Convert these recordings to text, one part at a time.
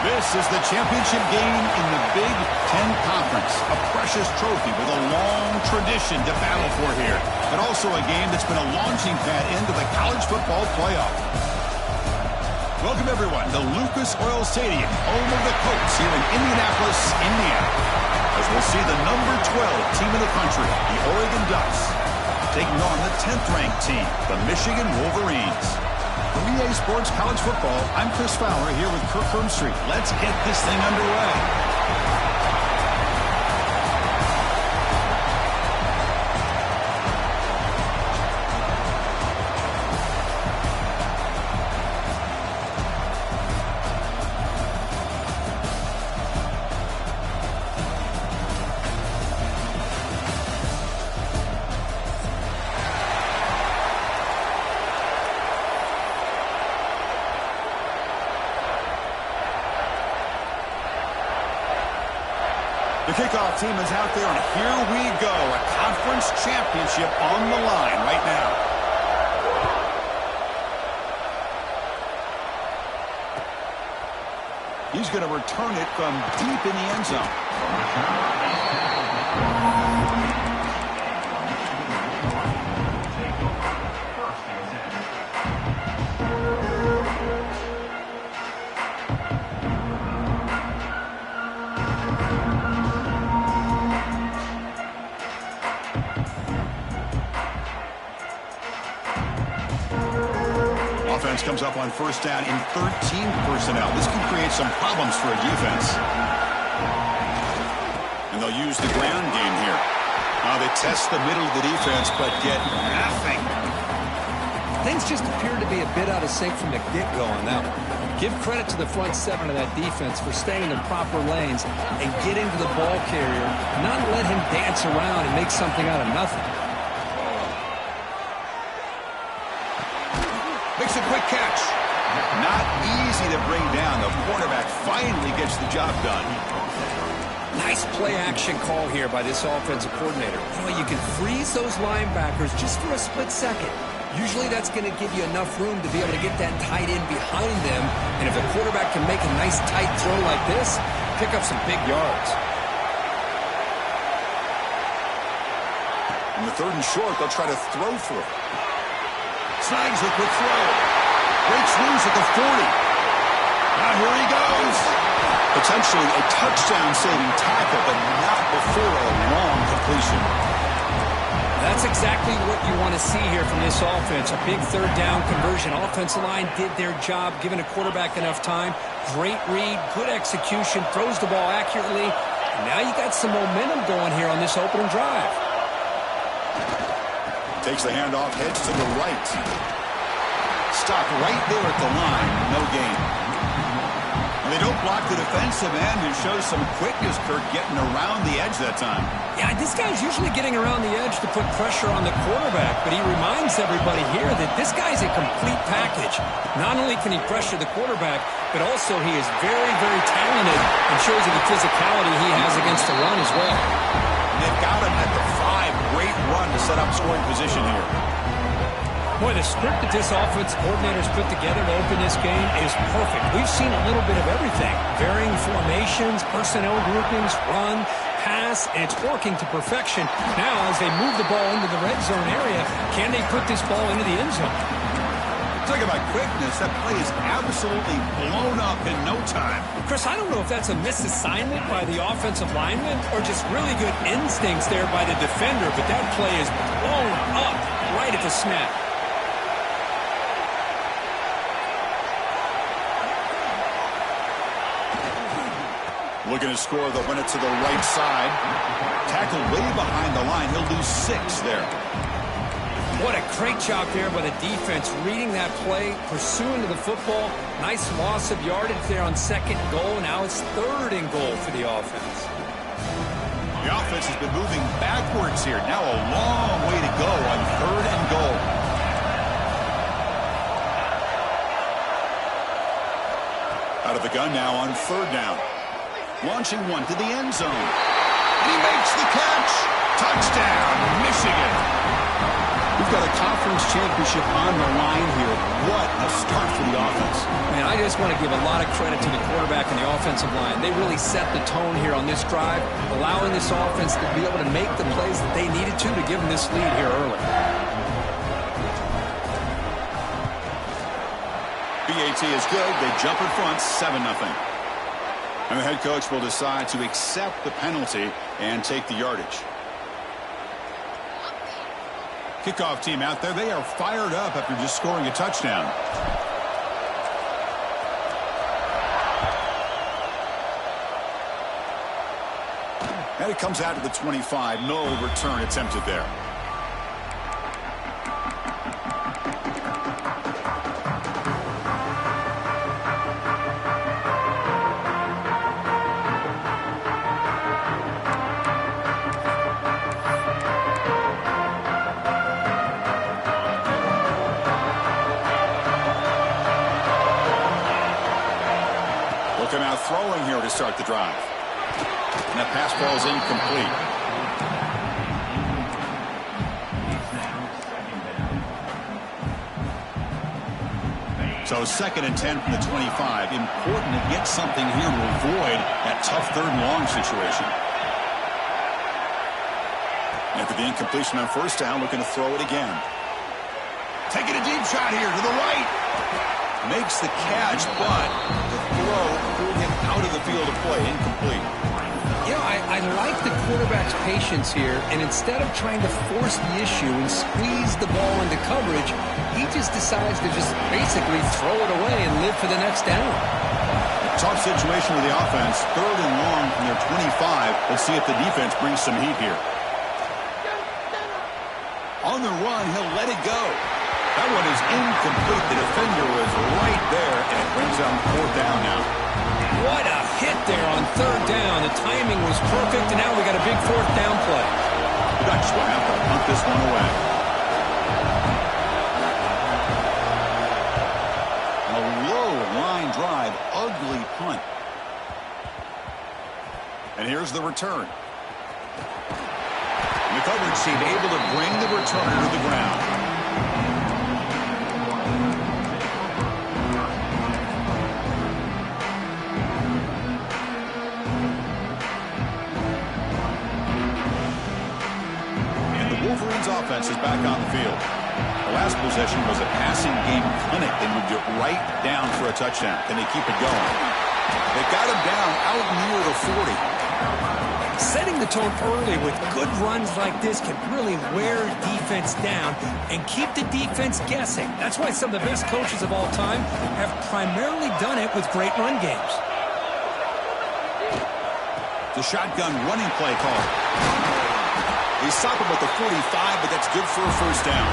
This is the championship game in the Big Ten Conference. A precious trophy with a long tradition to battle for here. But also a game that's been a launching pad into the college football playoff. Welcome, everyone, to Lucas Oil Stadium, home of the Colts here in Indianapolis, Indiana. As we'll see the number 12 team in the country, the Oregon Ducks, taking on the 10th-ranked team, the Michigan Wolverines. From EA Sports College Football, I'm Chris Fowler here with Kirk Herbstreit. Let's get this thing underway. The kickoff team is out there, and here we go. A conference championship on the line right now. He's going to return it from deep in the end zone. Offense comes up on first down in 13 personnel. This can create some problems for a defense. And they'll use the ground game here. Now they test the middle of the defense, but get nothing. Things just appear to be a bit out of sync from the get-go on that one. Give credit to the front seven of that defense for staying in the proper lanes and getting to the ball carrier, not let him dance around and make something out of nothing. Makes a quick catch. Not easy to bring down. The quarterback finally gets the job done. Nice play-action call here by this offensive coordinator. You can freeze those linebackers just for a split second. Usually that's going to give you enough room to be able to get that tight end behind them. And if the quarterback can make a nice tight throw like this, pick up some big yards. In the third and short, they'll try to throw for it. Snags a quick throw. Breaks loose at the 40. Now here he goes. Potentially a touchdown-saving tackle, but not before a long completion. That's exactly what you want to see here from this offense. A big third down conversion. Offensive line did their job, giving a quarterback enough time. Great read, good execution, throws the ball accurately. And now you got some momentum going here on this opening drive. Takes the handoff, heads to the right. Stopped right there at the line. No gain. And they don't block the defensive end and shows some quickness, Kirk, getting around the edge that time. Yeah, this guy's usually getting around the edge to put pressure on the quarterback, but he reminds everybody here that this guy's a complete package. Not only can he pressure the quarterback, but also he is very, very talented and shows you the physicality he has against the run as well. They've got him at the 5. Great run to set up scoring position here. Boy, the script that this offense coordinator's put together to open this game is perfect. We've seen a little bit of everything. Varying formations, personnel groupings, run, pass, and it's working to perfection. Now, as they move the ball into the red zone area, can they put this ball into the end zone? Talk about quickness. That play is absolutely blown up in no time. Chris, I don't know if that's a misassignment by the offensive lineman or just really good instincts there by the defender, but that play is blown up right at the snap. Looking to score, they'll run it to the right side. Tackled way behind the line. He'll lose 6 there. What a great job there by the defense, reading that play, pursuing to the football. Nice loss of yardage there on second goal. Now it's third and goal for the offense. The offense has been moving backwards here. Now a long way to go on third and goal. Out of the gun now on third down. Launching one to the end zone. And he makes the catch. Touchdown, Michigan. We've got a conference championship on the line here. What a start for the offense. Man, I just want to give a lot of credit to the quarterback and the offensive line. They really set the tone here on this drive, allowing this offense to be able to make the plays that they needed to give them this lead here early. BAT is good. They jump in front, 7-0. And the head coach will decide to accept the penalty and take the yardage. Kickoff team out there. They are fired up after just scoring a touchdown. And it comes out to the 25. No return attempted there. Looking out throwing here to start the drive. And that pass ball is incomplete. So 2nd and 10 from the 25. Important to get something here to avoid that tough 3rd and long situation. After the incompletion on 1st down, looking to throw it again. Taking a deep shot here to the right. Makes the catch, but the throw pulled him out of the field of play. Incomplete. You know, I like the quarterback's patience here, and instead of trying to force the issue and squeeze the ball into coverage, he just decides to just basically throw it away and live for the next down. Tough situation with the offense. 3rd and long from their 25. Let's see if the defense brings some heat here. On the run, he'll let it go. That one is incomplete. The defender was right there, and it brings down 4th down now. What a hit there on 3rd down. The timing was perfect, and now we got a big 4th down play. The Dutch will have to punt this one away. A low line drive, ugly punt. And here's the return. And the coverage team able to bring the returner to the ground. Offense is back on the field. The last possession was a passing game clinic. They moved it right down for a touchdown. Can they keep it going? They got him down out near the 40. Setting the tone early with good runs like this can really wear defense down and keep the defense guessing. That's why some of the best coaches of all time have primarily done it with great run games. The shotgun running play call. They stop him at the 45, but that's good for a 1st down.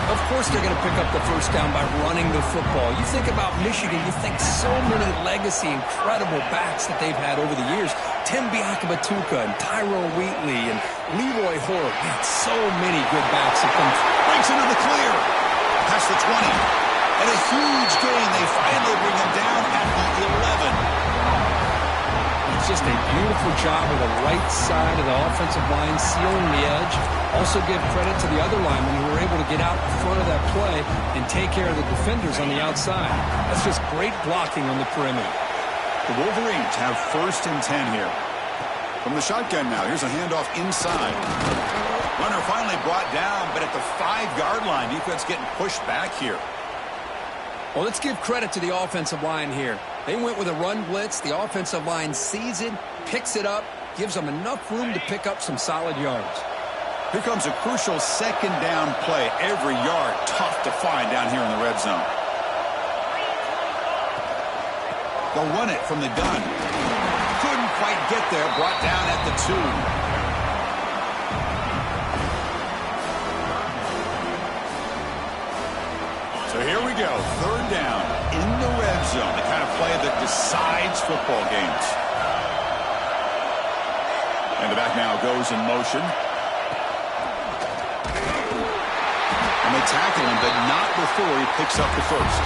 Of course they're going to pick up the 1st down by running the football. You think about Michigan, you think so many legacy, incredible backs that they've had over the years. Tim Biakabatuka and Tyrone Wheatley and Leroy Hoare. Man, so many good backs have come. Breaks into the clear. Past the 20. And a huge gain. They finally bring him down at the 11. Just a beautiful job with the right side of the offensive line sealing the edge. Also give credit to the other linemen who were able to get out in front of that play and take care of the defenders on the outside. That's just great blocking on the perimeter. The Wolverines have 1st and 10 here. From the shotgun now, here's a handoff inside. Runner finally brought down, but at the 5-yard line, defense getting pushed back here. Well, let's give credit to the offensive line here. They went with a run blitz. The offensive line sees it, picks it up, gives them enough room to pick up some solid yards. Here comes a crucial 2nd down play. Every yard tough to find down here in the red zone. They'll run it from the gun. Couldn't quite get there. Brought down at the 2. So here we go, 3rd down in the red zone, the kind of play that decides football games. And the back now goes in motion. And they tackle him, but not before he picks up the 1st.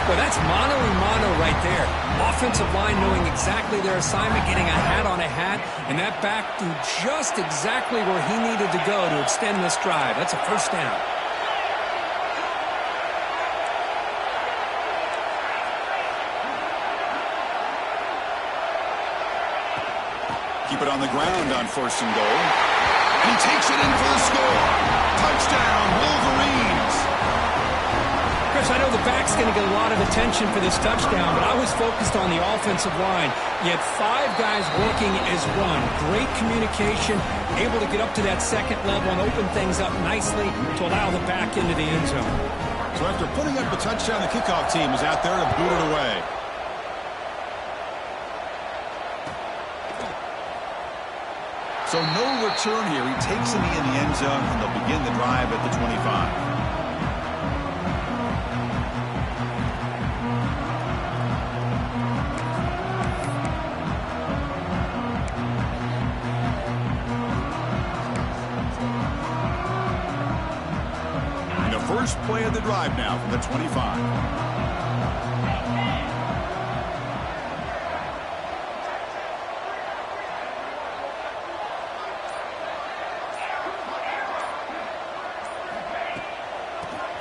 Well, that's mano-a-mano right there. Offensive line knowing exactly their assignment, getting a hat on a hat, and that back threw just exactly where he needed to go to extend this drive. That's a 1st down. keep it on the ground on 1st and goal. And he takes it in for the score. Touchdown, Wolverines. Chris, I know the back's going to get a lot of attention for this touchdown, but I was focused on the offensive line. You had 5 guys working as one. Great communication, able to get up to that second level and open things up nicely to allow the back into the end zone. So after putting up a touchdown, the kickoff team is out there to boot it away. So no return here. He takes it in the end zone, and they'll begin the drive at the 25. First play of the drive now from the 25.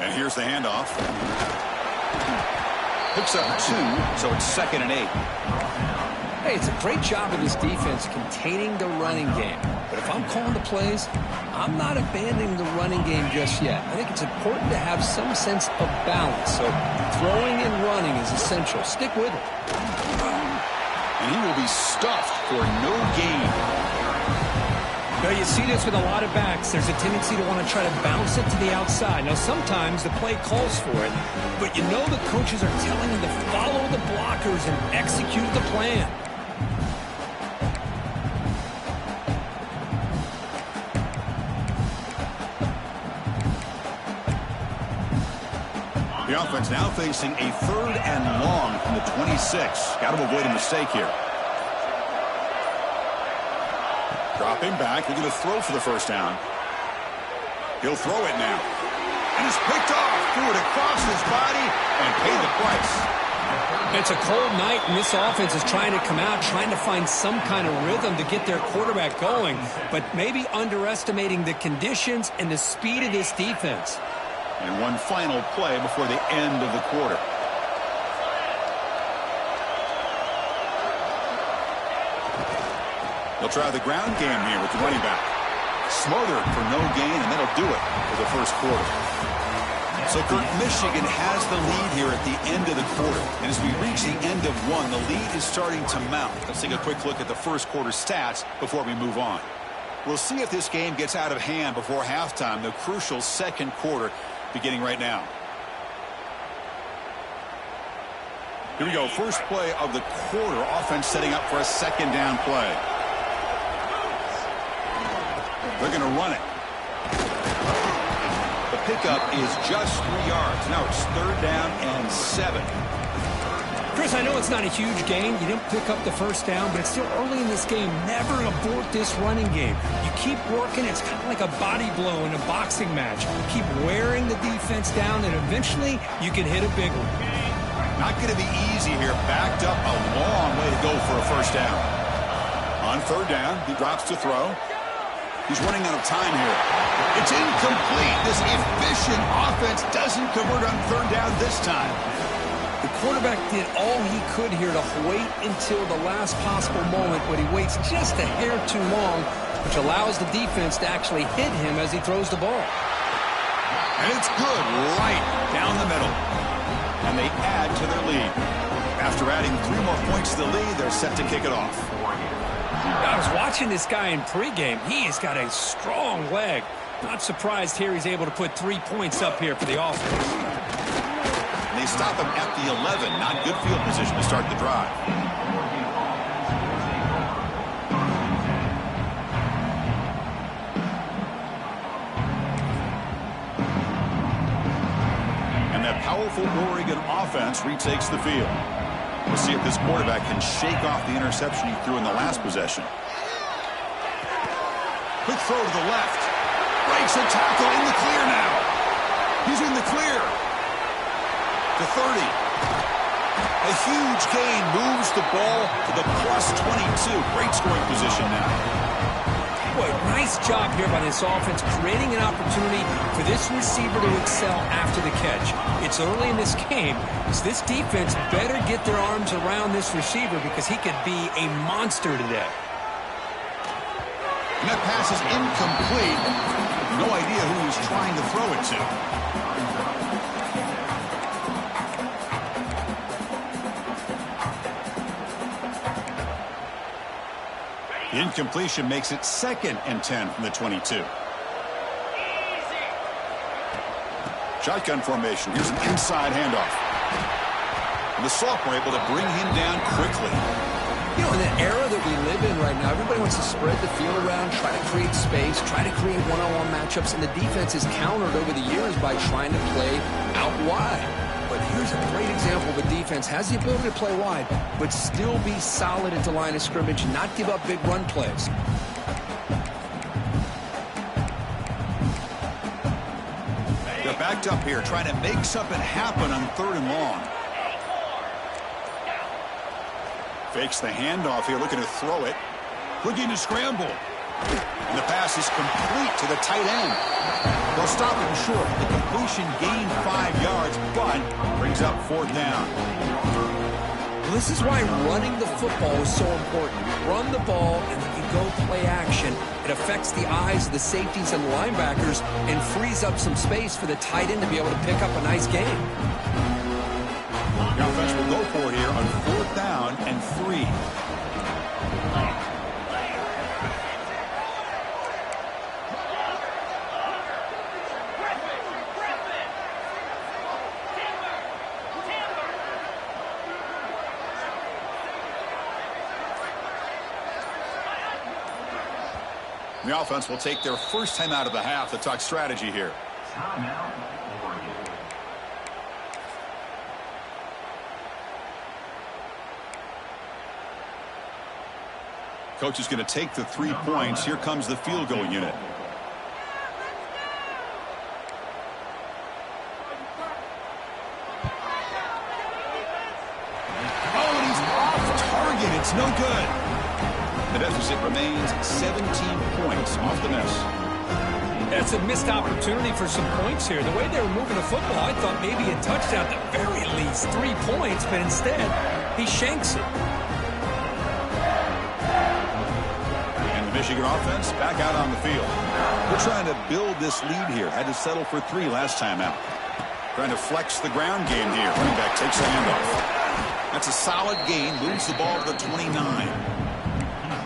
And here's the handoff. Picks up 2, so it's 2nd and 8. Hey, it's a great job of this defense containing the running game. But if I'm calling the plays, I'm not abandoning the running game just yet. I think it's important to have some sense of balance. So throwing and running is essential. Stick with it. And he will be stuffed for no gain. Now, you see this with a lot of backs. There's a tendency to want to try to bounce it to the outside. Now, sometimes the play calls for it, but you know the coaches are telling him to follow the blockers and execute the plan. The offense now facing a 3rd and long from the 26. Got to avoid a mistake here. Dropping back. They're going to throw for the 1st down. He'll throw it now. And it's picked off. Threw it across his body and paid the price. It's a cold night, and this offense is trying to come out, trying to find some kind of rhythm to get their quarterback going, but maybe underestimating the conditions and the speed of this defense. And one final play before the end of the quarter. They'll try the ground game here with the running back. Smothered for no gain, and that'll do it for the 1st quarter. So, Kurt, Michigan has the lead here at the end of the quarter. And as we reach the end of one, the lead is starting to mount. Let's take a quick look at the 1st quarter stats before we move on. We'll see if this game gets out of hand before halftime, the crucial 2nd quarter beginning right now. Here we go. First play of the quarter. Offense setting up for a 2nd down play. They're going to run it. The pickup is just 3 yards. Now it's 3rd down and 7. Chris, I know it's not a huge gain. You didn't pick up the 1st down, but it's still early in this game. Never abort this running game. You keep working. It's kind of like a body blow in a boxing match. You keep wearing the defense down, and eventually you can hit a big one. Not going to be easy here. Backed up a long way to go for a 1st down. On 3rd down, he drops to throw. He's running out of time here. It's incomplete. This efficient offense doesn't convert on 3rd down this time. The quarterback did all he could here to wait until the last possible moment, but he waits just a hair too long, which allows the defense to actually hit him as he throws the ball. And it's good right down the middle. And they add to their lead. After adding 3 more points to the lead, they're set to kick it off. I was watching this guy in pregame. He has got a strong leg. Not surprised here he's able to put 3 points up here for the offense. And they stop him at the 11. Not good field position to start the drive. And that powerful Oregon offense retakes the field. We'll see if this quarterback can shake off the interception he threw in the last possession. Quick throw to the left. Breaks a tackle in the clear now. He's in the clear. To 30. A huge gain moves the ball to the plus 22. Great scoring position now. Boy, nice job here by this offense, creating an opportunity for this receiver to excel after the catch. It's early in this game, so this defense better get their arms around this receiver because he could be a monster today. And that pass is incomplete. No idea who he's trying to throw it to. The incompletion makes it 2nd and 10 from the 22. Shotgun formation. Here's an inside handoff. And the sophomore able to bring him down quickly. You know, in the era that we live in right now, everybody wants to spread the field around, try to create space, try to create one-on-one matchups, and the defense is countered over the years by trying to play out wide. But here's a great example of a defense has the ability to play wide, but still be solid at the line of scrimmage and not give up big run plays. They're backed up here, trying to make something happen on 3rd and long. Fakes the handoff here, looking to throw it. Looking to scramble. And the pass is complete to the tight end. They'll stop him short. The completion gained 5 yards, but brings up 4th down. Well, this is why running the football is so important. Run the ball, and then you go play action. It affects the eyes of the safeties and the linebackers and frees up some space for the tight end to be able to pick up a nice game. The offense will go for it here on 4th down and 3. The offense will take their first time out of the half to talk strategy here. Coach is going to take the 3 points. Here comes the field goal unit. Oh, and he's off target. It's no good. The deficit remains 17 points off the miss. That's a missed opportunity for some points here. The way they were moving the football, I thought maybe a touchdown, at the very least 3 points, but instead he shanks it. And the Michigan offense back out on the field. They're trying to build this lead here. Had to settle for 3 last time out. Trying to flex the ground game here. Running back takes the handoff. That's a solid gain. Moves the ball to the 29.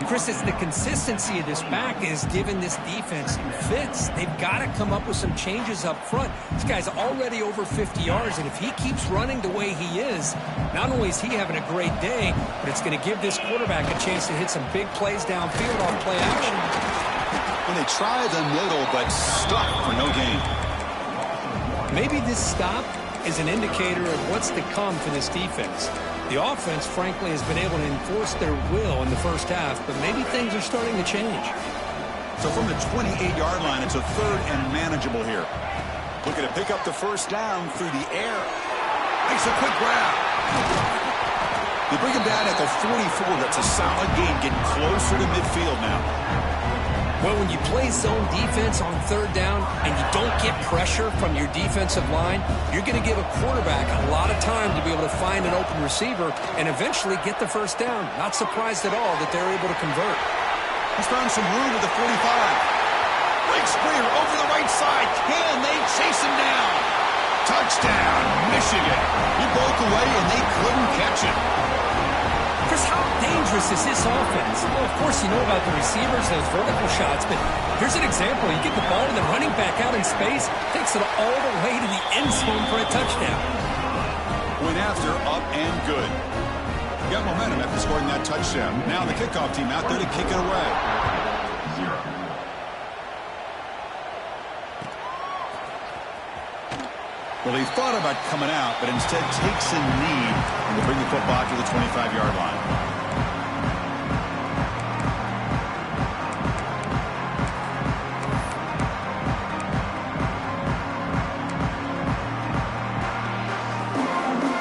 Chris, it's the consistency of this back is giving this defense some fits. They've got to come up with some changes up front. This guy's already over 50 yards, and if he keeps running the way he is, not only is he having a great day, but it's going to give this quarterback a chance to hit some big plays downfield on play action. When they try the middle, but stuck for no gain. Maybe this stop is an indicator of what's to come for this defense. The offense, frankly, has been able to enforce their will in the first half, but maybe things are starting to change. So from the 28-yard line, it's a 3rd and manageable here. Looking to pick up the first down through the air. Makes a quick grab. They bring him down at the 44. That's a solid gain, getting closer to midfield now. Well, when you play zone defense on 3rd down and you don't get pressure from your defensive line, you're going to give a quarterback a lot of time to be able to find an open receiver and eventually get the first down. Not surprised at all that they're able to convert. He's found some room at the 45. Blake Springer over the right side. Can they chase him down? Touchdown, Michigan. He broke away and they couldn't catch him. Chris, how dangerous is this offense? Well, of course, you know about the receivers, those vertical shots, but here's an example. You get the ball to the running back out in space, takes it all the way to the end zone for a touchdown. Went after, up and good. Got momentum after scoring that touchdown. Now the kickoff team out there to kick it away. Well, he thought about coming out, but instead takes a knee and will bring the football to the 25-yard line.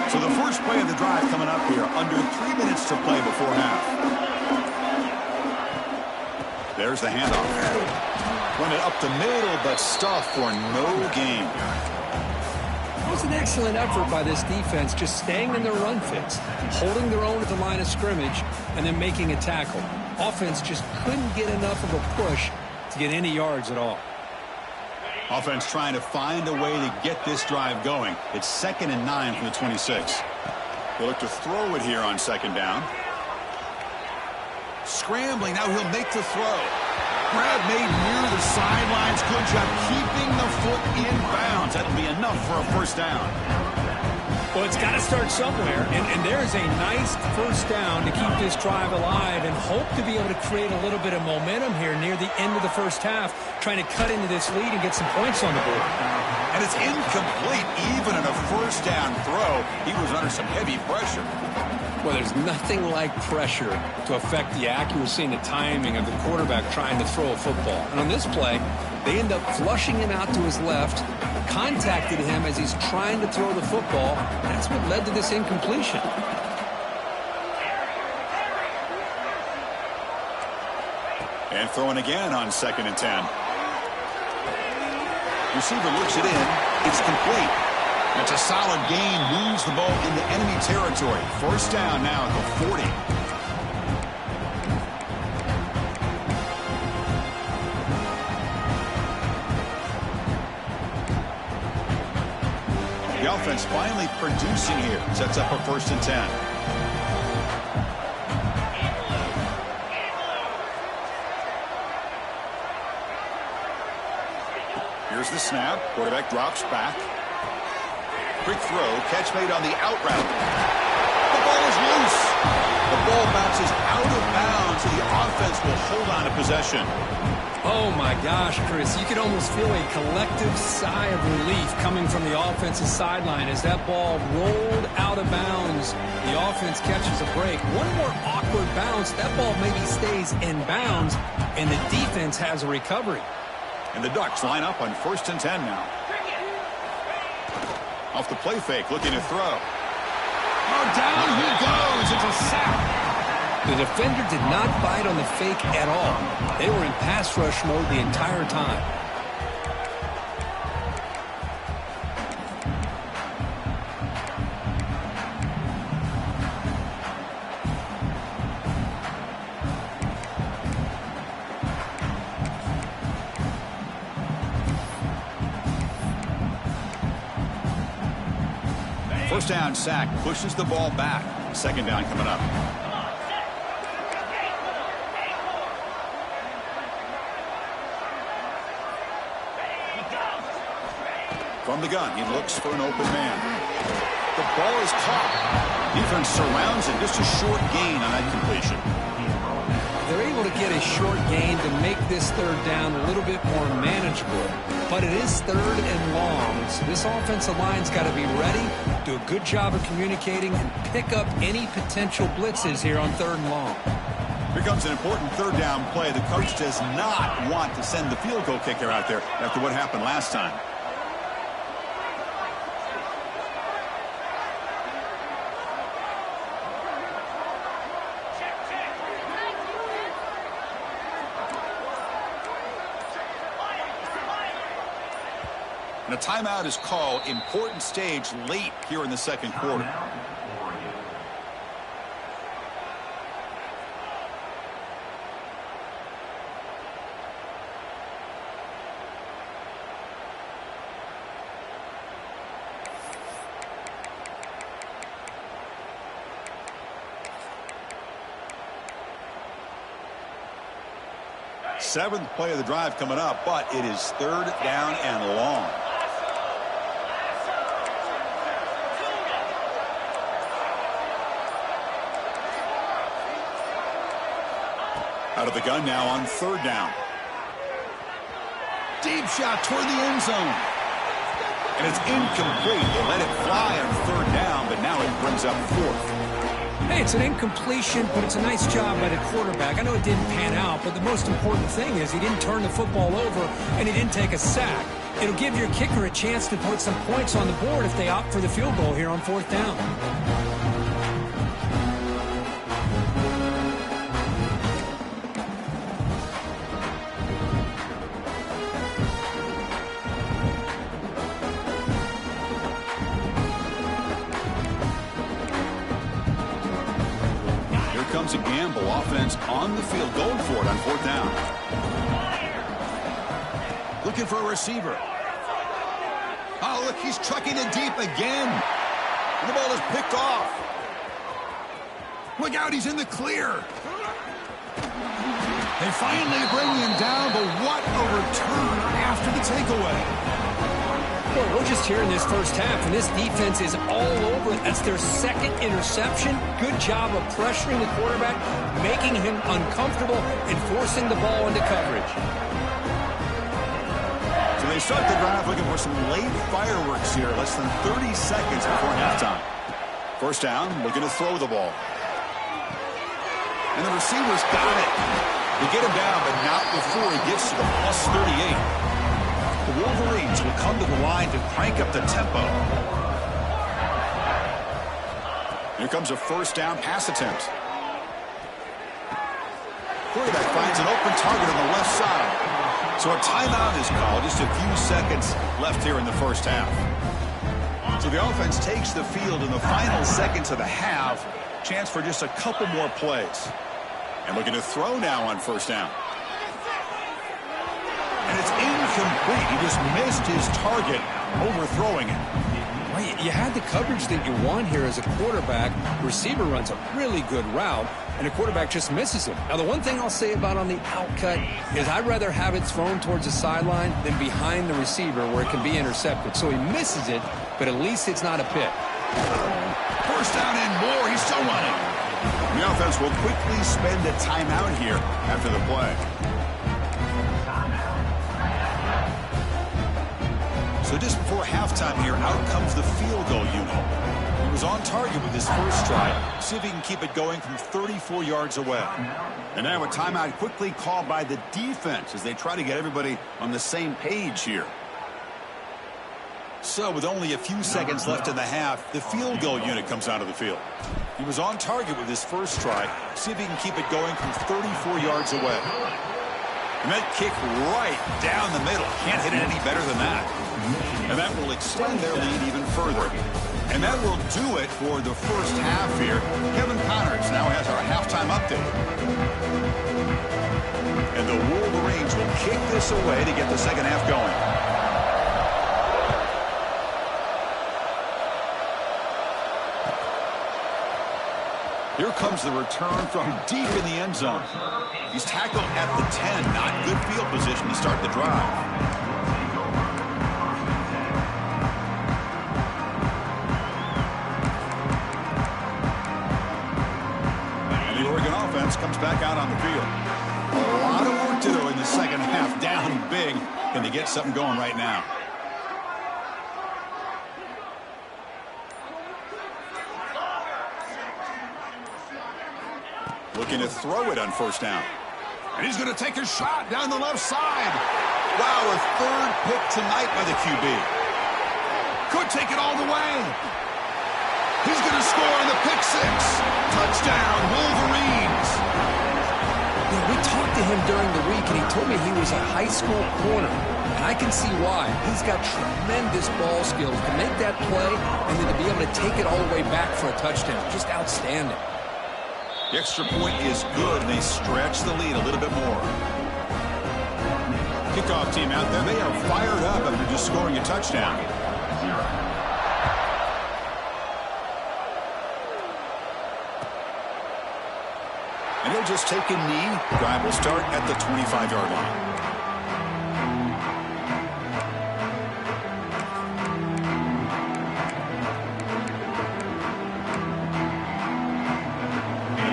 So the first play of the drive coming up here, under 3 minutes to play before half. There's the handoff. Run it up the middle, but stuffed for no gain. It was an excellent effort by this defense, just staying in their run fits, holding their own at the line of scrimmage, and then making a tackle. Offense just couldn't get enough of a push to get any yards at all. Offense trying to find a way to get this drive going. It's 2nd and 9 from the 26. They'll look to throw it here on 2nd down. Scrambling. Now he'll make the throw. Grab made near the sidelines. Good job keeping the foot in bounds. That'll be enough for a 1st down. Well, it's got to start somewhere, and there's a nice 1st down to keep this drive alive and hope to be able to create a little bit of momentum here near the end of the 1st half, trying to cut into this lead and get some points on the board. And it's incomplete. Even in a 1st down throw, he was under some heavy pressure. Well, there's nothing like pressure to affect the accuracy and the timing of the quarterback trying to throw a football. And on this play, they end up flushing him out to his left, contacted him as he's trying to throw the football. That's what led to this incompletion. And throwing again on 2nd and 10. Receiver looks it in. It's complete. It's a solid gain. Moves the ball into enemy territory. 1st down now at the 40. The offense finally producing here. Sets up a 1st and 10. Here's the snap. Quarterback drops back. Quick throw. Catch made on the out route. The ball is loose. The ball bounces out of bounds, and the offense will hold on to possession. Oh, my gosh, Chris. You could almost feel a collective sigh of relief coming from the offensive sideline as that ball rolled out of bounds. The offense catches a break. One more awkward bounce. That ball maybe stays in bounds, and the defense has a recovery. And the Ducks line up on 1st and 10 now. Off the play fake, looking to throw. Oh, down he goes. It's a sack. The defender did not bite on the fake at all. They were in pass rush mode the entire time. First down sack pushes the ball back. 2nd down coming up. From the gun, he looks for an open man. The ball is caught. Defense surrounds him. Just a short gain on that completion. They're able to get a short gain to make this 3rd down a little bit more manageable. But it is 3rd and long, so this offensive line's got to be ready, do a good job of communicating, and pick up any potential blitzes here on 3rd and long. Here comes an important 3rd down play. The coach does not want to send the field goal kicker out there after what happened last time. And a timeout is called. Important stage late here in the 2nd quarter. Seventh play of the drive coming up, but it is 3rd down and long. Out of the gun now on 3rd down. Deep shot toward the end zone. And it's incomplete. They let it fly on 3rd down, but now it brings up 4th. Hey, it's an incompletion, but it's a nice job by the quarterback. I know it didn't pan out, but the most important thing is he didn't turn the football over and he didn't take a sack. It'll give your kicker a chance to put some points on the board if they opt for the field goal here on 4th down. comes a gamble. Offense on the field, going for it on 4th down. Looking for a receiver. Oh, look, he's trucking it deep again. And the ball is picked off. Look out, he's in the clear. They finally bring him down, but what a return after the takeaway. Well, we're just here in this first half, and this defense is all over it. That's their 2nd interception. Good job of pressuring the quarterback, making him uncomfortable, and forcing the ball into coverage. So they start the drive looking for some late fireworks here, less than 30 seconds before halftime. 1st down, looking to throw the ball. And the receiver's got it. They get him down, but not before he gets to the +38. The Wolverines will come to the line to crank up the tempo. Here comes a 1st down pass attempt. Quarterback finds an open target on the left side. So a timeout is called. Just a few seconds left here in the first half. So the offense takes the field in the final seconds of the half. Chance for just a couple more plays. And looking to throw now on 1st down. And it's incomplete. He just missed his target, overthrowing it. Well, you had the coverage that you want here as a quarterback. Receiver runs a really good route, and the quarterback just misses him. Now, the one thing I'll say about on the outcut is I'd rather have it thrown towards the sideline than behind the receiver where it can be intercepted. So he misses it, but at least it's not a pick. 1st down and more. He's still running. The offense will quickly spend a timeout here after the play. So just before halftime here, out comes the field goal unit. He was on target with his first try. See if he can keep it going from 34 yards away. And now a timeout quickly called by the defense as they try to get everybody on the same page here. So with only a few seconds left in the half, the field goal unit comes out of the field. He was on target with his first try. See if he can keep it going from 34 yards away. And that kick right down the middle. Can't hit it any better than that. And that will extend their lead even further. And that will do it for the first half here. Kevin Connors now has our halftime update. And the Wolverines will kick this away to get the second half going. Here comes the return from deep in the end zone. He's tackled at the 10. Not good field position to start the drive. And the Oregon offense comes back out on the field. A lot of work to do in the second half. Down big. Can they get something going right now? Looking to throw it on 1st down. And he's going to take a shot down the left side. Wow, a 3rd pick tonight by the QB. Could take it all the way. He's going to score on the pick 6. Touchdown, Wolverines. Yeah, we talked to him during the week, and he told me he was a high school corner. And I can see why. He's got tremendous ball skills to make that play and then to be able to take it all the way back for a touchdown. Just outstanding. The extra point is good, and they stretch the lead a little bit more. Kickoff team out there. They are fired up after just scoring a touchdown. And he'll just take a knee. The drive will start at the 25-yard line.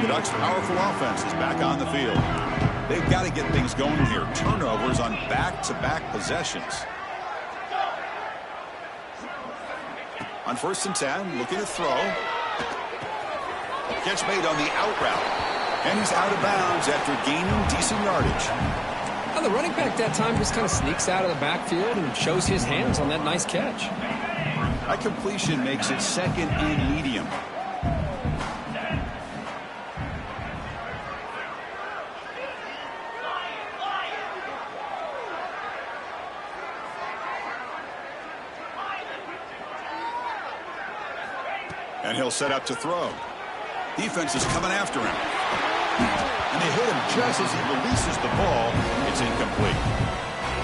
The Ducks' powerful offense is back on the field. They've got to get things going here. Turnovers on back-to-back possessions. On 1st and 10, looking to throw. Catch made on the out route. And he's out of bounds after gaining decent yardage. Well, the running back that time just kind of sneaks out of the backfield and shows his hands on that nice catch. That completion makes it 2nd and medium. And he'll set up to throw. Defense is coming after him. just as he releases the ball, it's incomplete.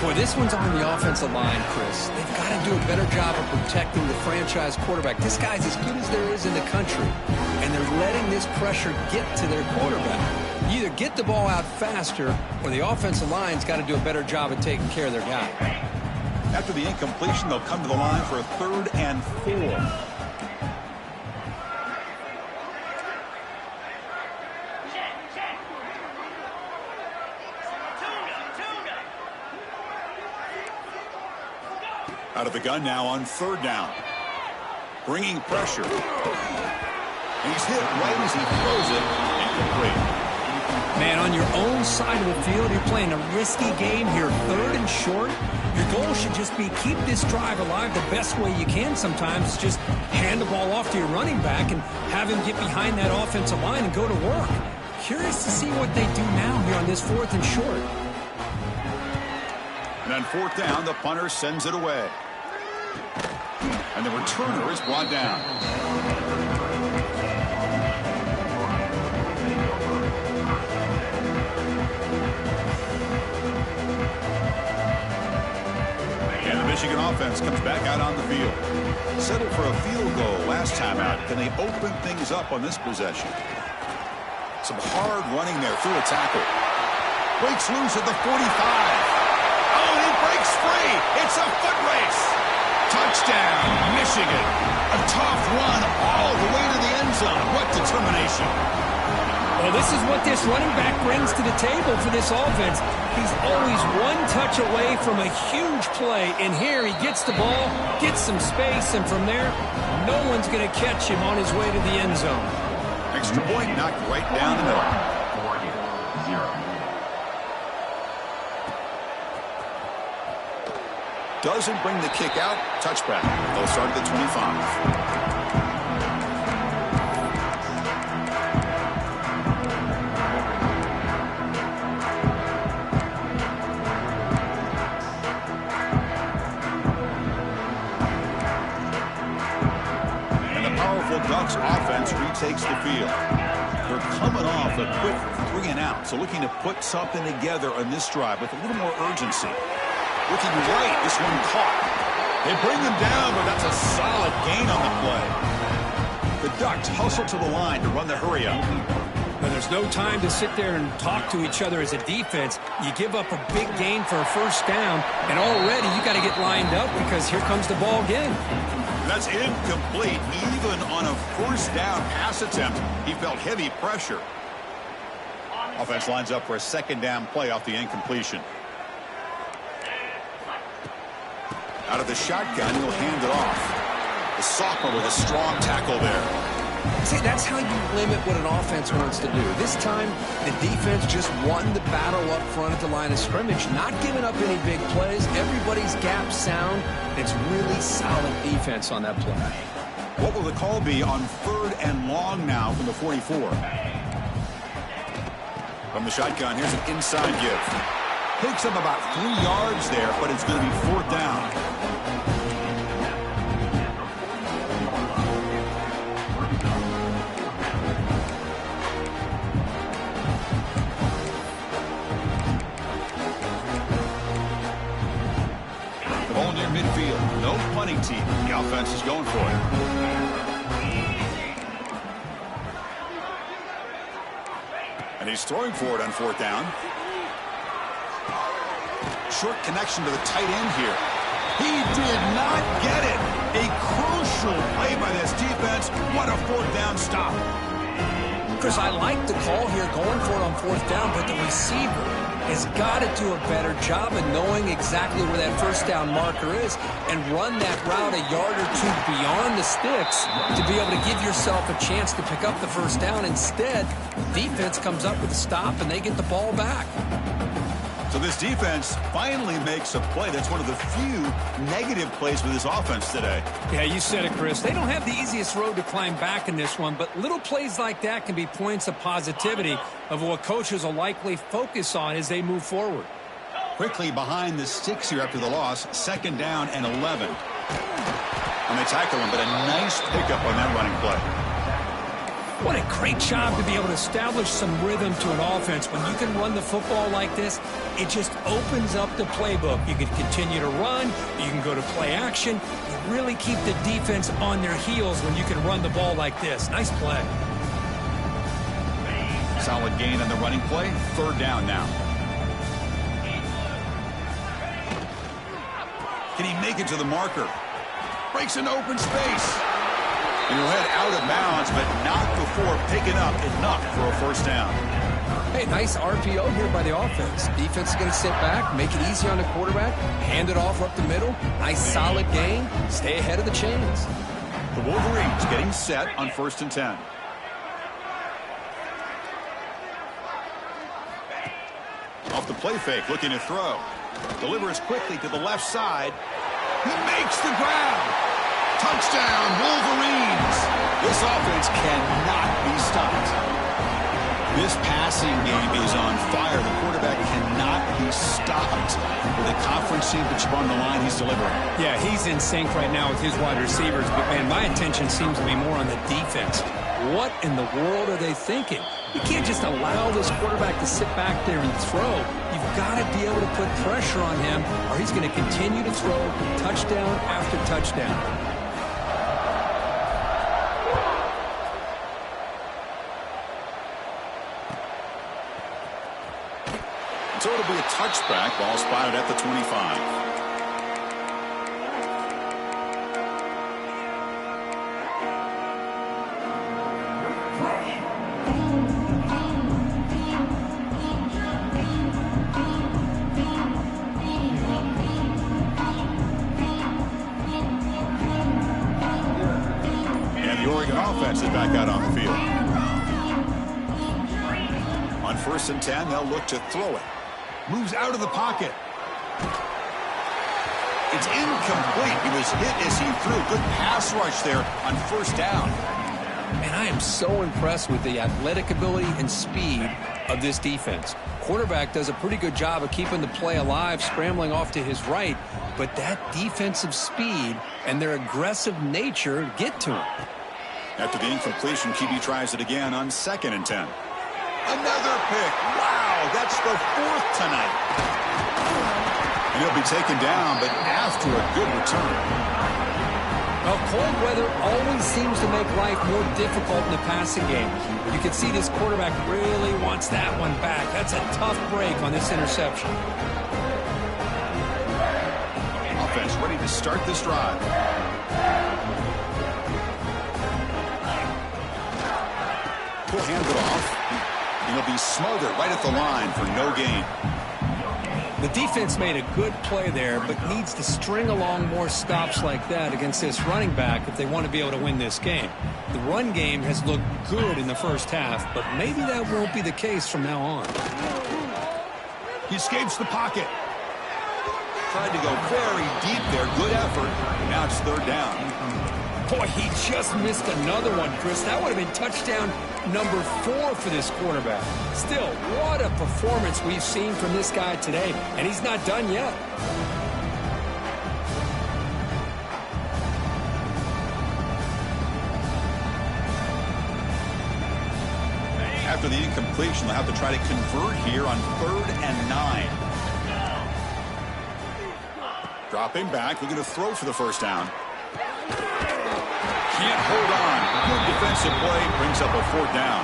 Boy, this one's on the offensive line, Chris. They've got to do a better job of protecting the franchise quarterback. This guy's as good as there is in the country, and they're letting this pressure get to their quarterback. You either get the ball out faster, or the offensive line's got to do a better job of taking care of their guy. After the incompletion, they'll come to the line for a 3rd and 4. Out of the gun now on 3rd down. Bringing pressure. And he's hit right as he throws it. Incomplete. Man, on your own side of the field, you're playing a risky game here. 3rd and short. Your goal should just be keep this drive alive the best way you can sometimes. Just hand the ball off to your running back and have him get behind that offensive line and go to work. Curious to see what they do now here on this 4th and short. And on 4th down, the punter sends it away. And the returner is brought down. And the Michigan offense comes back out on the field. Settled for a field goal last time out. Can they open things up on this possession? Some hard running there through a tackle. Breaks loose at the 45. Oh, and he breaks free. It's a foot race. Touchdown, Michigan. A tough run all the way to the end zone. What determination. Well, this is what this running back brings to the table for this offense. He's always one touch away from a huge play. And here he gets the ball, gets some space, and from there, no one's going to catch him on his way to the end zone. Extra point knocked right down the middle. 40-0. Doesn't bring the kick out. Touchback. They'll start at the 25. And the powerful Ducks offense retakes the field. They're coming off a quick 3 and out, so looking to put something together on this drive with a little more urgency. Looking right, this one caught. They bring him down, but that's a solid gain on the play. The Ducks hustle to the line to run the hurry up. Well, there's no time to sit there and talk to each other as a defense. You give up a big gain for a 1st down, and already you got to get lined up because here comes the ball again. That's incomplete. Even on a 1st down pass attempt, he felt heavy pressure. Offense lines up for a 2nd down play off the incompletion. Out of the shotgun, he'll hand it off. The sophomore with a strong tackle there. See, that's how you limit what an offense wants to do. This time, the defense just won the battle up front at the line of scrimmage, not giving up any big plays. Everybody's gap sound. It's really solid defense on that play. What will the call be on 3rd and long now from the 44? From the shotgun, here's an inside give. Picks up about 3 yards there, but it's going to be 4th down. The ball near midfield. No punting team. The offense is going for it. And he's throwing for it on 4th down. Short connection to the tight end here. He did not get it. A crucial play by this defense. What a 4th down stop. Chris, I like the call here going for it on 4th down, but the receiver has got to do a better job of knowing exactly where that 1st down marker is and run that route a yard or 2 beyond the sticks to be able to give yourself a chance to pick up the 1st down. Instead, defense comes up with a stop and they get the ball back. So this defense finally makes a play. That's one of the few negative plays with this offense today. Yeah, you said it, Chris. They don't have the easiest road to climb back in this one, but little plays like that can be points of positivity of what coaches will likely focus on as they move forward. Quickly behind the sticks here after the loss. 2nd down and 11. And they tackle him, but a nice pickup on that running play. What a great job to be able to establish some rhythm to an offense. When you can run the football like this, it just opens up the playbook. You can continue to run. You can go to play action. You really keep the defense on their heels when you can run the ball like this. Nice play. Solid gain on the running play. Third down now. Can he make it to the marker? Breaks an open space. And he'll head out of bounds, but not before picking up enough for a first down. Hey, nice RPO here by the offense. Defense is going to sit back, make it easy on the quarterback, hand it off up the middle. Nice solid gain. Stay ahead of the chains. The Wolverines getting set on 1st and 10. Off the play fake, looking to throw. Delivers quickly to the left side. He makes the grab. Touchdown, Wolverines. This offense cannot be stopped. This passing game is on fire. The quarterback cannot be stopped. With a conference championship on the line, he's delivering. Yeah, he's in sync right now with his wide receivers. But, man, my attention seems to be more on the defense. What in the world are they thinking? You can't just allow this quarterback to sit back there and throw. You've got to be able to put pressure on him, or he's going to continue to throw touchdown after touchdown. So it'll be a touchback. Ball spotted at the 25. And the Oregon offense is back out on the field. On 1st and 10, they'll look to throw it. Moves out of the pocket. It's incomplete. He was hit as he threw. Good pass rush there on 1st down. And I am so impressed with the athletic ability and speed of this defense. Quarterback does a pretty good job of keeping the play alive, scrambling off to his right, but that defensive speed and their aggressive nature get to him. After the incompletion, QB tries it again on 2nd and 10. Another pick. Wow, that's the 4th tonight. And he'll be taken down, but after a good return. Well, cold weather always seems to make life more difficult in the passing game. You can see this quarterback really wants that one back. That's a tough break on this interception. Offense ready to start this drive. He'll hand it off. And he'll be smothered right at the line for no gain. The defense made a good play there, but needs to string along more stops like that against this running back if they want to be able to win this game. The run game has looked good in the first half, but maybe that won't be the case from now on. He escapes the pocket. Tried to go very deep there. Good effort. Now it's 3rd down. Boy, he just missed another one, Chris. That would have been touchdown number 4 for this quarterback. Still, what a performance we've seen from this guy today, and he's not done yet. After the incompletion, they'll have to try to convert here on 3rd and 9. Dropping back, looking to throw for the first down. Can't hold on. Good defensive play brings up a 4th down.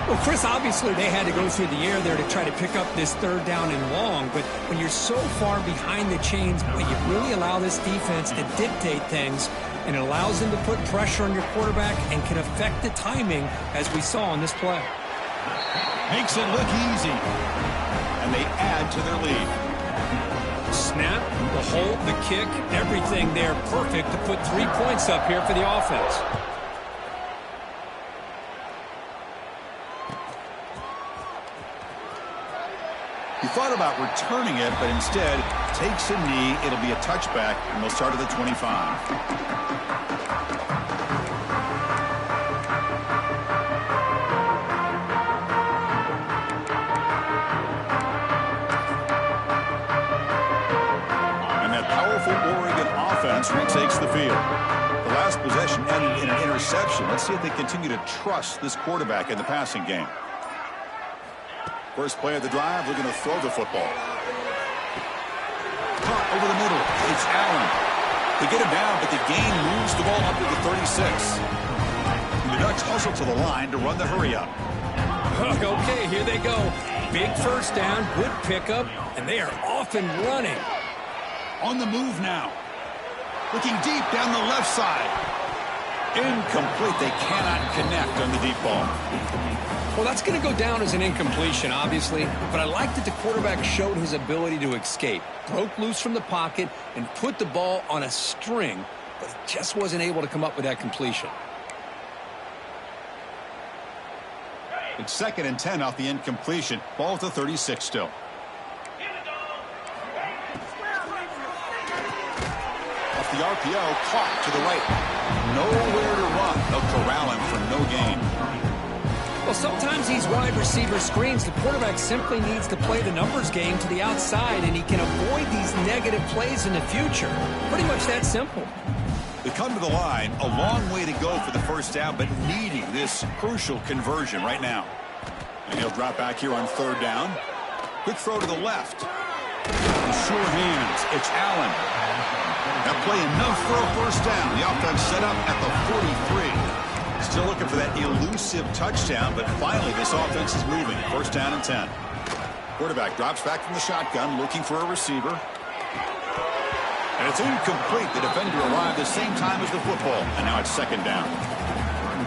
Well, Chris, obviously they had to go through the air there to try to pick up this 3rd down and long, but when you're so far behind the chains, boy, you really allow this defense to dictate things, and it allows them to put pressure on your quarterback and can affect the timing, as we saw on this play. Makes it look easy, and they add to their lead. Snap, the hold, the kick, everything there perfect to put 3 points up here for the offense. He thought about returning it, but instead takes a knee. It'll be a touchback, and they'll start at the 25. Oregon offense retakes the field. The last possession ended in an interception. Let's see if they continue to trust this quarterback in the passing game. First play of the drive, we're going to throw the football. Caught over the middle. It's Allen. They get him down, but the gain moves the ball up to the 36. The Ducks hustle to the line to run the hurry up. Okay, here they go. Big first down, good pickup, and they are off and running. On the move now. Looking deep down the left side. Incomplete. They cannot connect on the deep ball. Well, that's going to go down as an incompletion, obviously, but I like that the quarterback showed his ability to escape, broke loose from the pocket, and put the ball on a string, but he just wasn't able to come up with that completion. It's 2nd and 10 off the incompletion. Ball at the 36 still. Off the RPO, caught to the right. Nowhere to run. They'll corral him for no gain. Well, sometimes these wide receiver screens, the quarterback simply needs to play the numbers game to the outside, and he can avoid these negative plays in the future. Pretty much that simple. They come to the line, a long way to go for the first down, but needing this crucial conversion right now. And he'll drop back here on 3rd down. Quick throw to the left. Sure hands. It's Allen. That play enough for a first down. The offense set up at the 43. Still looking for that elusive touchdown, but finally this offense is moving. 1st down and 10. Quarterback drops back from the shotgun, looking for a receiver. And it's incomplete. The defender arrived the same time as the football, and now it's 2nd down.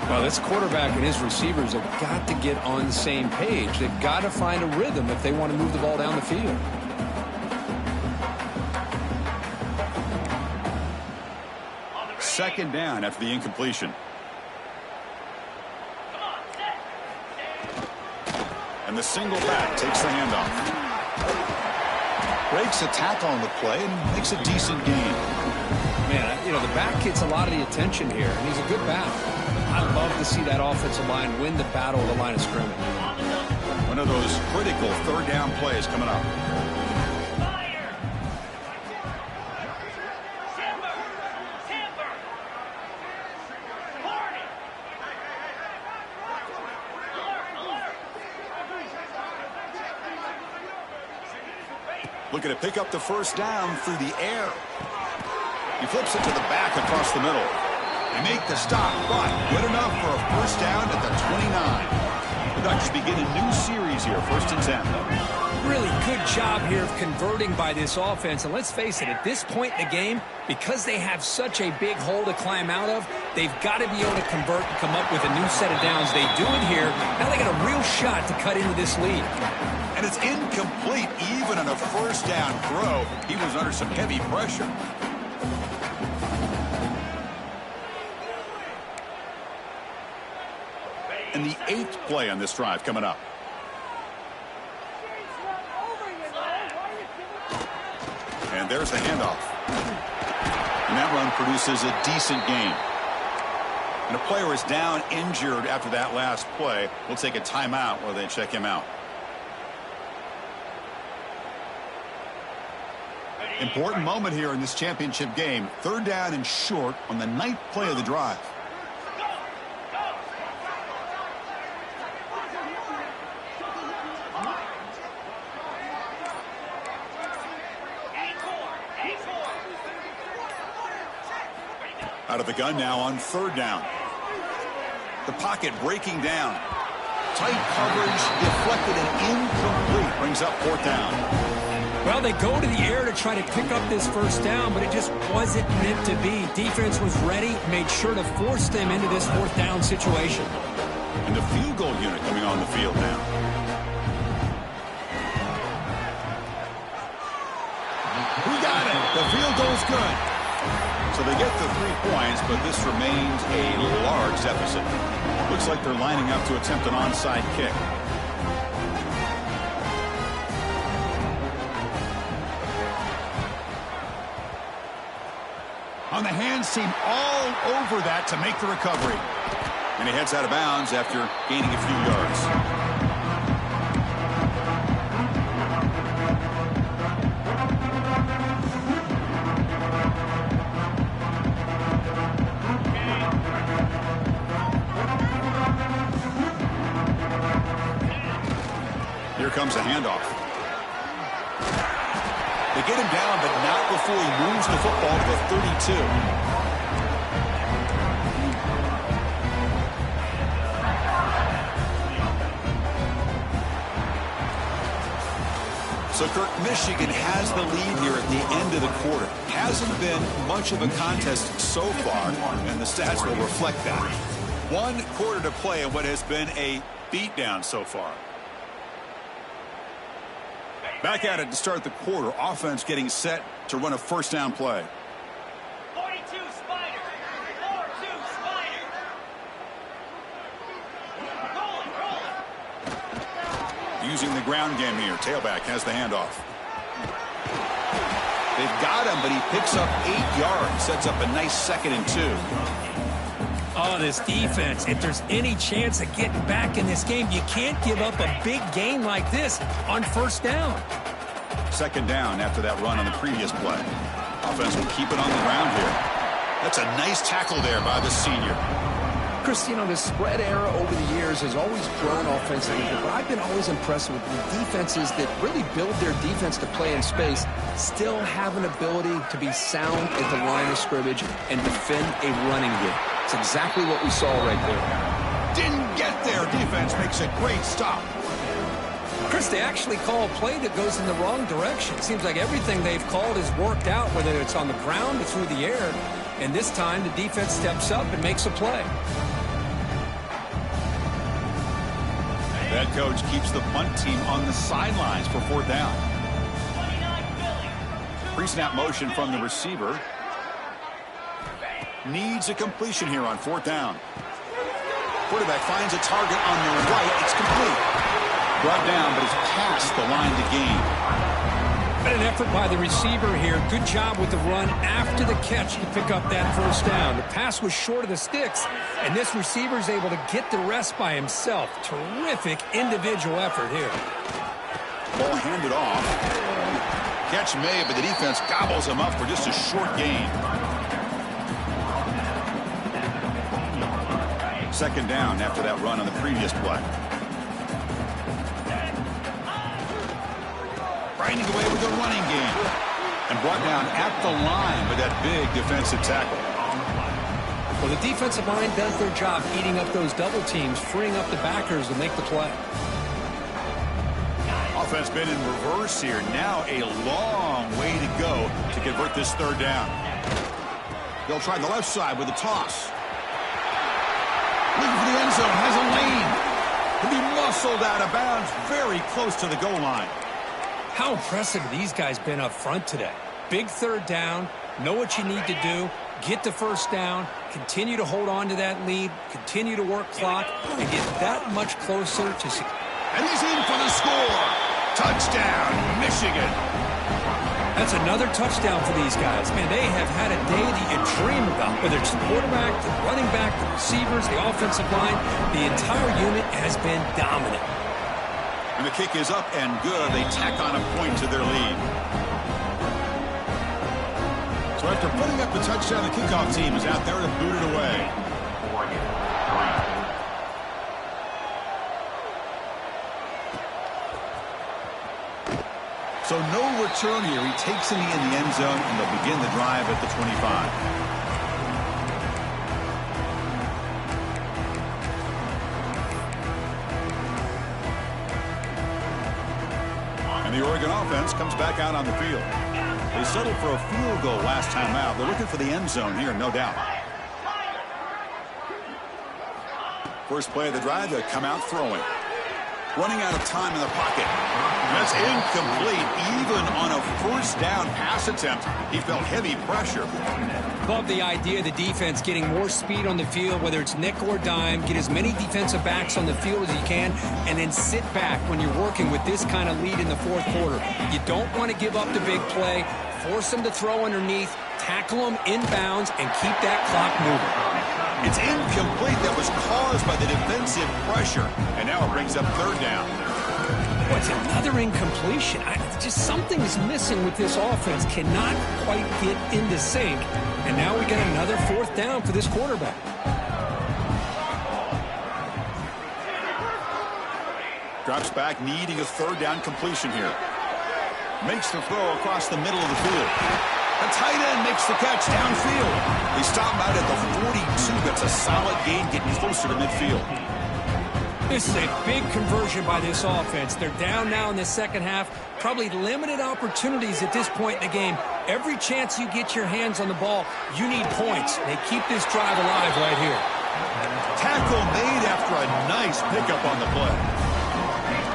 Well, this quarterback and his receivers have got to get on the same page. They've got to find a rhythm if they want to move the ball down the field. Second down after the incompletion. And the single back takes the handoff. Breaks a tackle on the play and makes a decent gain. Man, you know, the back gets a lot of the attention here, and he's a good back. I love to see that offensive line win the battle of the line of scrimmage. One of those critical 3rd down plays coming up. Looking to pick up the first down through the air. He flips it to the back across the middle. They make the stop, but good enough for a first down at the 29. The Ducks begin a new series here, 1st and 10. Really good job here of converting by this offense. And let's face it, at this point in the game, because they have such a big hole to climb out of, they've got to be able to convert and come up with a new set of downs. They do it here. Now they got a real shot to cut into this lead. And it's incomplete even on a first down throw. He was under some heavy pressure. And the 8th play on this drive coming up. And there's the handoff. And that run produces a decent gain. And a player is down injured after that last play. We'll take a timeout while they check him out. Important moment here in this championship game. 3rd down and short on the 9th play of the drive. Out of the gun now on 3rd down. The pocket breaking down. Tight coverage, deflected and incomplete. Brings up 4th down. Well, they go to the air to try to pick up this first down, but it just wasn't meant to be. Defense was ready, made sure to force them into this 4th down situation. And the field goal unit coming on the field now. We got it. The field goal's good. So they get the 3 points, but this remains a large deficit. Looks like they're lining up to attempt an onside kick. On the hands team all over that to make the recovery. And he heads out of bounds after gaining a few yards. Here comes a handoff. They get him down, but not before he moves the football to the 32. So, Kirk, Michigan has the lead here at the end of the quarter. Hasn't been much of a contest so far, and the stats will reflect that. 1 quarter to play in what has been a beatdown so far. Back at it to start the quarter. Offense getting set to run a first down play. 42 Spider. 4-2 Spider. Rolling. Using the ground game here. Tailback has the handoff. They've got him, but he picks up 8 yards. Sets up a nice 2nd and 2. Oh, this defense, if there's any chance of getting back in this game, you can't give up a big gain like this on first down. 2nd down after that run on the previous play. Offense will keep it on the ground here. That's a nice tackle there by the senior. Chris, you know, the spread era over the years has always grown offensively, but I've been always impressed with the defenses that really build their defense to play in space, still have an ability to be sound at the line of scrimmage and defend a running game. It's exactly what we saw right there. Didn't get there. Defense makes a great stop. Chris, they actually call a play that goes in the wrong direction. It seems like everything they've called has worked out, whether it's on the ground or through the air. And this time, the defense steps up and makes a play. That coach keeps the punt team on the sidelines for 4th down. Pre-snap motion from the receiver. Needs a completion here on 4th down. Quarterback finds a target on the right. It's complete. Brought down, but it's past the line to gain. But an effort by the receiver here. Good job with the run after the catch to pick up that first down. The pass was short of the sticks, and this receiver is able to get the rest by himself. Terrific individual effort here. Ball handed off. Catch made, but the defense gobbles him up for just a short gain. 2nd down after that run on the previous play. Grinding away with the running game. And brought down at the line with that big defensive tackle. Well, the defensive line does their job eating up those double teams, freeing up the backers to make the play. Offense been in reverse here. Now a long way to go to convert this 3rd down. They'll try the left side with a toss. Looking for the end zone. Has a lane. He'll be muscled out of bounds very close to the goal line. How impressive have these guys been up front today? Big 3rd down, know what you need to do, get the first down, continue to hold on to that lead, continue to work clock, and get that much closer to... And he's in for the score. Touchdown, Michigan. That's another touchdown for these guys. Man, they have had a day that you dream about, whether it's the quarterback, the running back, the receivers, the offensive line. The entire unit has been dominant. And the kick is up and good. They tack on a point to their lead. So after putting up the touchdown, the kickoff team is out there to boot it away. So no return here. He takes it in the end zone, and they'll begin the drive at the 25. And the Oregon offense comes back out on the field. They settled for a field goal last time out. They're looking for the end zone here, no doubt. First play of the drive, they come out throwing. Running out of time in the pocket. That's incomplete. Even on a first down pass attempt, he felt heavy pressure. Love the idea of the defense getting more speed on the field, whether it's nickel or dime, get as many defensive backs on the field as you can, and then sit back when you're working with this kind of lead in the 4th quarter. You don't want to give up the big play, force them to throw underneath, tackle them inbounds, and keep that clock moving. It's incomplete. That was caused by the defensive pressure, and now it brings up 3rd down. What's another incompletion? Just something's missing with this offense. Cannot quite get into sync. And now we get another 4th down for this quarterback. Drops back, needing a third down completion here. Makes the throw across the middle of the field. A tight end makes the catch downfield. They stop him out at the 42. That's a solid gain, getting closer to midfield. This is a big conversion by this offense. They're down now in the second half. Probably limited opportunities at this point in the game. Every chance you get your hands on the ball, you need points. They keep this drive alive right here. Tackle made after a nice pickup on the play.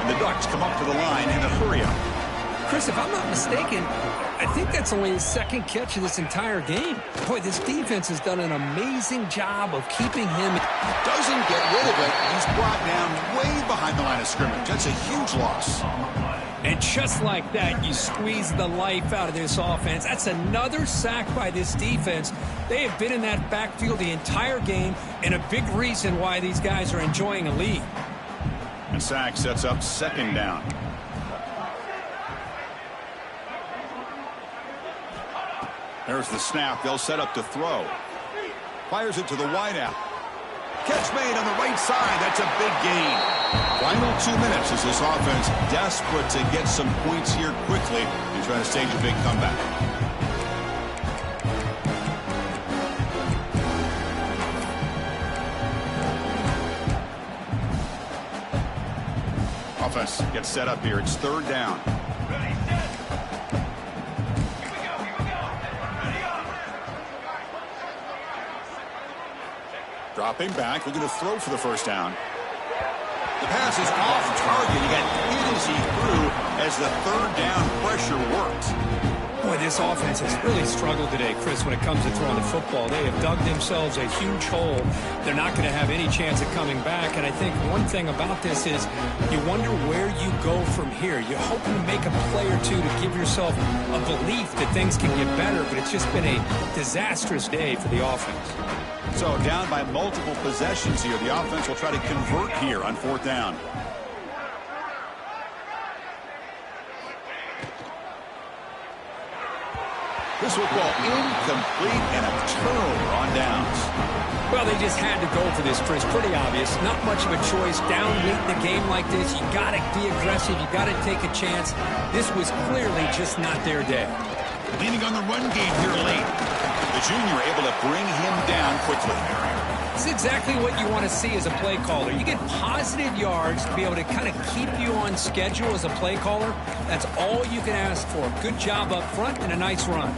And the Ducks come up to the line in a hurry-up. Chris, if I'm not mistaken, I think that's only his second catch of this entire game. Boy, this defense has done an amazing job of keeping him. Doesn't get rid of it. He's brought down way behind the line of scrimmage. That's a huge loss. And just like that, you squeeze the life out of this offense. That's another sack by this defense. They have been in that backfield the entire game, and a big reason why these guys are enjoying a lead. And sack sets up second down. There's the snap. They'll set up to throw. Fires it to the wideout. Catch made on the right side. That's a big gain. Final 2 minutes as this offense desperate to get some points here quickly and try to stage a big comeback. Offense gets set up here. It's third down. Dropping back, looking to throw for the first down. The pass is off target. He got hit as he threw as the third down pressure worked. Boy, this offense has really struggled today, Chris, when it comes to throwing the football. They have dug themselves a huge hole. They're not going to have any chance of coming back. And I think one thing about this is you wonder where you go from here. You're hoping to make a play or two to give yourself a belief that things can get better, but it's just been a disastrous day for the offense. So down by multiple possessions here. The offense will try to convert here on fourth down. This football incomplete and a turnover on downs. Well, they just had to go for this, Chris. Pretty obvious. Not much of a choice. Down late in the game like this, you got to be aggressive. You got to take a chance. This was clearly just not their day. Leaning on the run game here late. The junior able to bring him down quickly. It's exactly what you want to see as a play caller. You get positive yards to be able to kind of keep you on schedule as a play caller. That's all you can ask for. Good job up front and a nice run.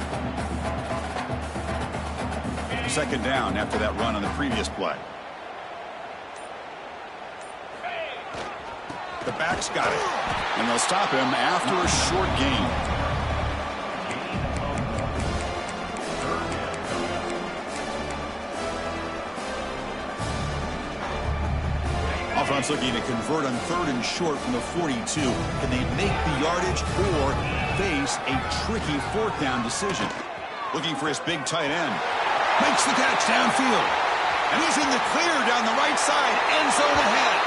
Second down after that run on the previous play. The back's got it. And they'll stop him after a short gain. Offense looking to convert on third and short from the 42. Can they make the yardage or face a tricky fourth down decision? Looking for his big tight end. Makes the catch downfield. And he's in the clear down the right side. End zone ahead.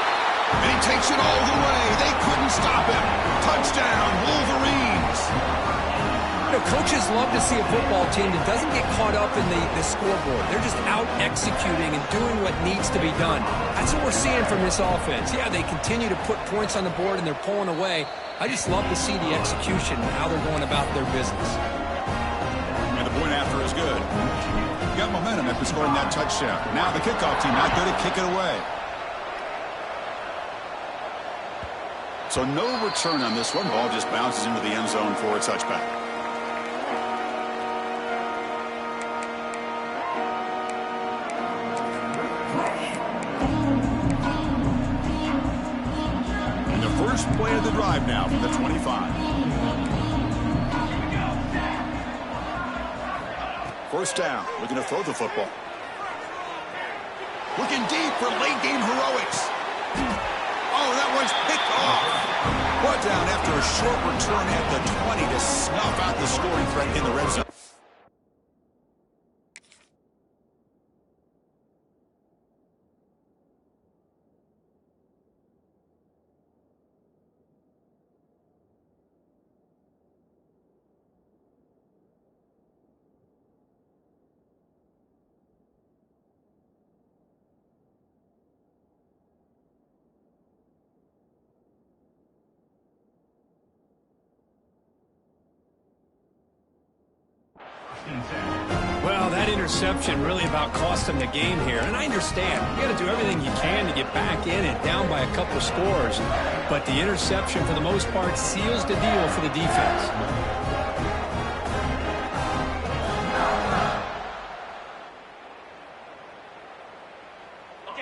And he takes it all the way. They couldn't stop him. Touchdown, Wolverines. You know, coaches love to see a football team that doesn't get caught up in the scoreboard. They're just out executing and doing what needs to be done. That's what we're seeing from this offense. Yeah, they continue to put points on the board and they're pulling away. I just love to see the execution and how they're going about their business. And the point after is good. Got momentum after scoring that touchdown. Now the kickoff team out there to kick it away. So no return on this one. Ball just bounces into the end zone for a touchback. And the first play of the drive now from the 25. First down, looking to throw the football. Looking deep for late game heroics. Oh, that one's picked off. Brought down after a short return at the 20 to snuff out the scoring threat in the red zone. Well, that interception really about cost them the game here. And I understand. You got to do everything you can to get back in and down by a couple of scores. But the interception, for the most part, seals the deal for the defense.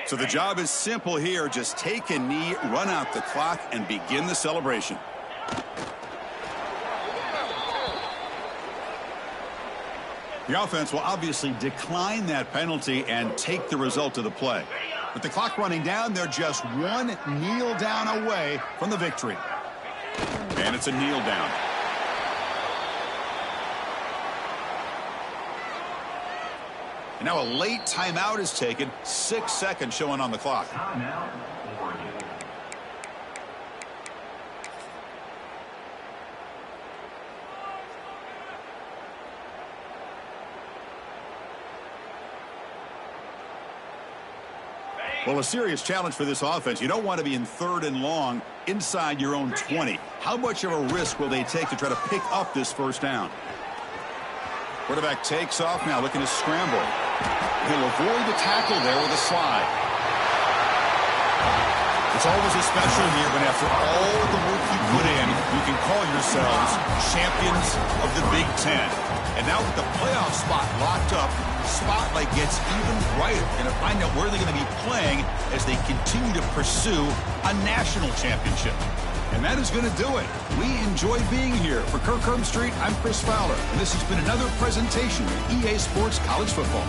So the job is simple here. Just take a knee, run out the clock, and begin the celebration. The offense will obviously decline that penalty and take the result of the play. With the clock running down, they're just one kneel down away from the victory. And it's a kneel down. And now a late timeout is taken. 6 seconds showing on the clock. Well, a serious challenge for this offense. You don't want to be in 3rd and long inside your own 20. How much of a risk will they take to try to pick up this first down? Quarterback takes off now, looking to scramble. He'll avoid the tackle there with a slide. It's always a special year when after all the work you put in, you can call yourselves champions of the Big Ten. And now with the playoff spot locked up, spotlight gets even brighter. Going to find out where they're going to be playing as they continue to pursue a national championship. And that is going to do it. We enjoy being here. For Kirk Street, I'm Chris Fowler. And this has been another presentation of EA Sports College Football.